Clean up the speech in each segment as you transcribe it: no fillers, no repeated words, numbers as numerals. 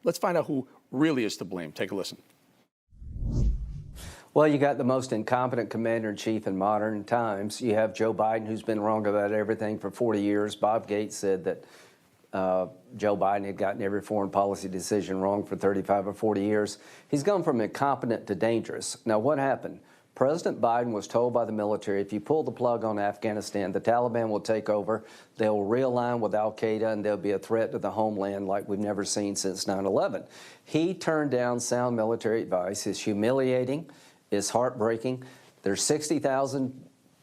Let's find out who really is to blame. Take a listen. Well, you got the most incompetent commander-in-chief in modern times. You have Joe Biden, who's been wrong about everything for 40 years. Bob Gates said that Joe Biden had gotten every foreign policy decision wrong for 35 or 40 years. He's gone from incompetent to dangerous. Now, what happened? President Biden was told by the military, if you pull the plug on Afghanistan, the Taliban will take over, they'll realign with al-Qaeda, and there'll be a threat to the homeland like we've never seen since 9/11. He turned down sound military advice. It's humiliating. It's heartbreaking. There's 60,000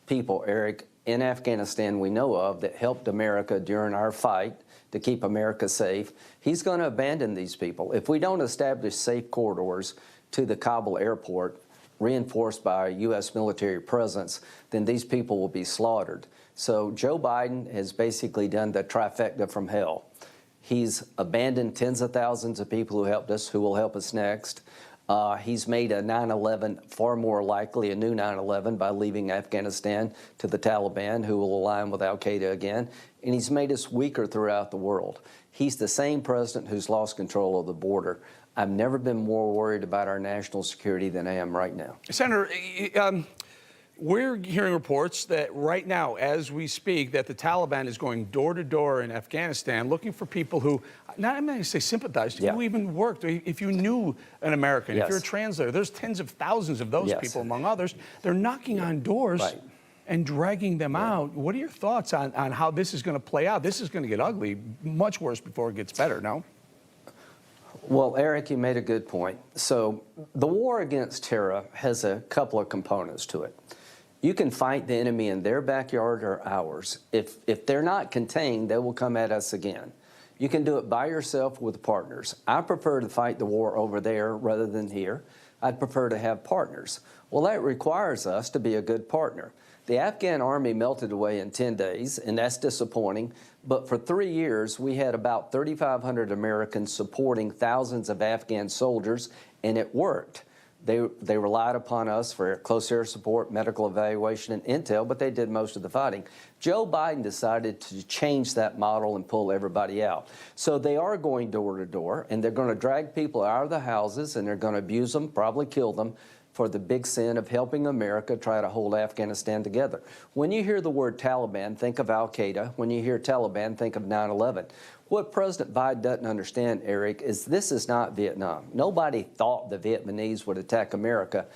people, Eric, in Afghanistan we know of that helped America during our fight to keep America safe. He's going to abandon these people. If we don't establish safe corridors to the Kabul airport, reinforced by a U.S. military presence, then these people will be slaughtered. So Joe Biden has basically done the trifecta from hell. He's abandoned tens of thousands of people who helped us, who will help us next. He's made a 9/11 far more likely, a new 9/11, by leaving Afghanistan to the Taliban, who will align with al-Qaeda again. And he's made us weaker throughout the world. He's the same president who's lost control of the border. I've never been more worried about our national security than I am right now. Senator, we're hearing reports that right now, as we speak, that the Taliban is going door to door in Afghanistan looking for people who, not I'm not going to say sympathized, who even worked. If you knew an American, if you're a translator, there's tens of thousands of those people, among others. They're knocking on doors and dragging them out. What are your thoughts on how this is going to play out? This is going to get ugly, much worse before it gets better, no? Well, Eric, you made a good point. So the war against terror has a couple of components to it. You can fight the enemy in their backyard or ours. If they're not contained, they will come at us again. You can do it by yourself with partners. I prefer to fight the war over there rather than here. I'd prefer to have partners. Well, that requires us to be a good partner. The Afghan army melted away in 10 days, and that's disappointing. But for 3 years, we had about 3,500 Americans supporting thousands of Afghan soldiers, and it worked. They relied upon us for close air support, medical evaluation, and intel, but they did most of the fighting. Joe Biden decided to change that model and pull everybody out. So they are going door to door, and they're going to drag people out of the houses, and they're going to abuse them, probably kill them, for the big sin of helping America try to hold Afghanistan together. When you hear the word Taliban, think of al-Qaeda. When you hear Taliban, think of 9/11. What President Biden doesn't understand, Eric, is this is not Vietnam. Nobody thought the Vietnamese would attack America.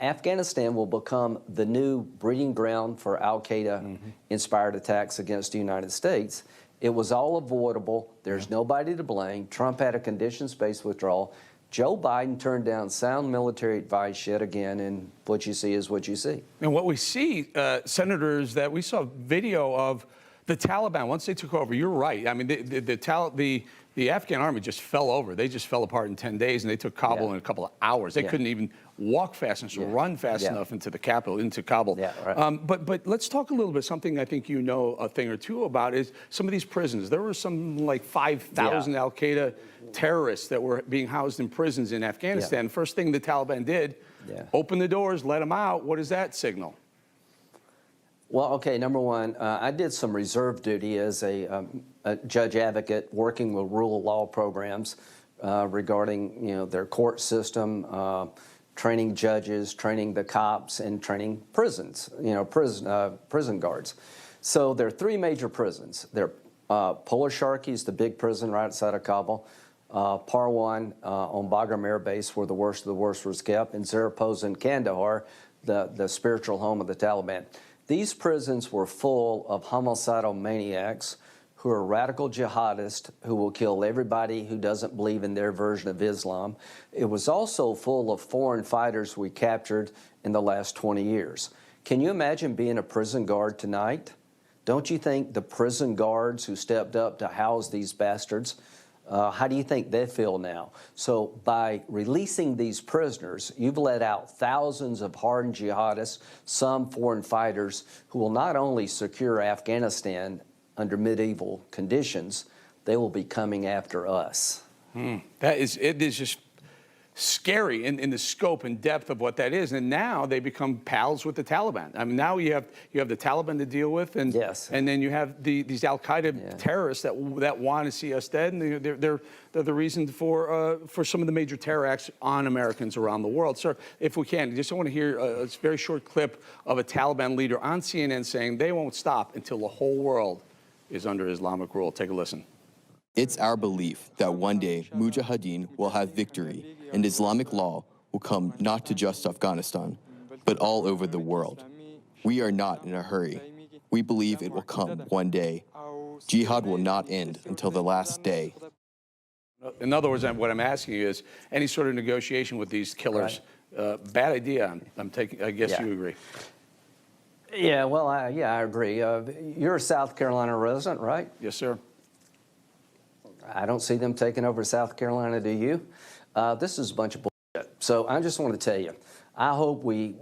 Afghanistan will become the new breeding ground for al-Qaeda-inspired attacks against the United States. It was all avoidable. There's nobody to blame. Trump had a conditions-based withdrawal. Joe Biden turned down sound military advice yet again, and what you see is what you see. And what we see, Senator, is that we saw video of the Taliban, once they took over. You're right. I mean, the Afghan army just fell over. They just fell apart in 10 days, and they took Kabul in a couple of hours. They couldn't even walk fast enough, run fast enough into the capital, into Kabul. But let's talk a little bit, something I think you know a thing or two about is some of these prisons. There were some like 5,000 al-Qaeda terrorists that were being housed in prisons in Afghanistan. First thing the Taliban did, open the doors, let them out. What does that signal? Well, okay, number one, I did some reserve duty as a judge advocate working with rule of law programs regarding, their court system, training judges, training the cops, and training prisons, prison guards. So there are three major prisons. There are Pol-e-Charkhi is the big prison right outside of Kabul. Parwan on Bagram Air Base, where the worst of the worst was kept, and Zarepozha and Kandahar, the spiritual home of the Taliban. These prisons were full of homicidal maniacs who are radical jihadists who will kill everybody who doesn't believe in their version of Islam. It was also full of foreign fighters we captured in the last 20 years. Can you imagine being a prison guard tonight? Don't you think the prison guards who stepped up to house these bastards, how do you think they feel now? So by releasing these prisoners, you've let out thousands of hardened jihadists, some foreign fighters, who will not only secure Afghanistan under medieval conditions, they will be coming after us. It is just scary in the scope and depth of what that is. And now they become pals with the Taliban. I mean, now you have the Taliban to deal with, and and then you have these Al Qaeda terrorists that want to see us dead, and they're the reason for some of the major terror acts on Americans around the world. Sir, if we can, just want to hear a very short clip of a Taliban leader on CNN saying they won't stop until the whole world is under Islamic rule. Take a listen. It's our belief that one day Mujahideen will have victory and Islamic law will come not to just Afghanistan, but all over the world. We are not in a hurry. We believe it will come one day. Jihad will not end until the last day. In other words, what I'm asking you is any sort of negotiation with these killers, bad idea. I guess you agree. Yeah, well, I agree. You're a South Carolina resident, right? Yes, sir. I don't see them taking over South Carolina, do you? This is a bunch of bullshit. So I just want to tell you, I hope we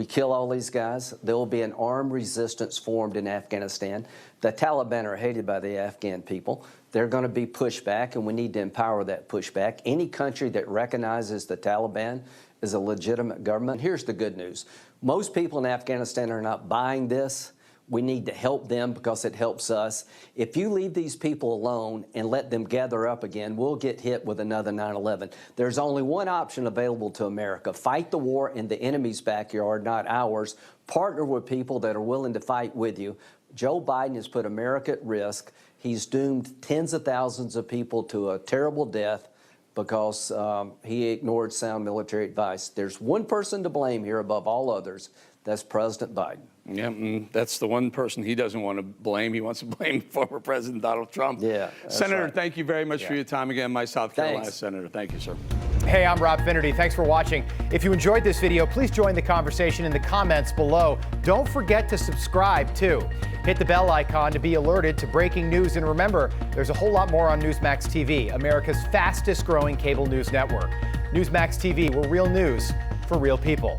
kill all these guys. There will be an armed resistance formed in Afghanistan. The Taliban are hated by the Afghan people. They're going to be pushed back, and we need to empower that pushback. Any country that recognizes the Taliban as a legitimate government. Here's the good news. Most people in Afghanistan are not buying this. We need to help them because it helps us. If you leave these people alone and let them gather up again, we'll get hit with another 9/11. There's only one option available to America. Fight the war in the enemy's backyard, not ours. Partner with people that are willing to fight with you. Joe Biden has put America at risk. He's doomed tens of thousands of people to a terrible death because he ignored sound military advice. There's one person to blame here above all others. That's President Biden. Yeah, that's the one person he doesn't want to blame. He wants to blame former President Donald Trump. Yeah, Senator, right. Thank you very much for your time again, my South Carolina Senator. Thank you, sir. Hey, I'm Rob Finnerty. Thanks for watching. If you enjoyed this video, please join the conversation in the comments below. Don't forget to subscribe, too. Hit the bell icon to be alerted to breaking news. And remember, there's a whole lot more on Newsmax TV, America's fastest growing cable news network. Newsmax TV, where real news for real people.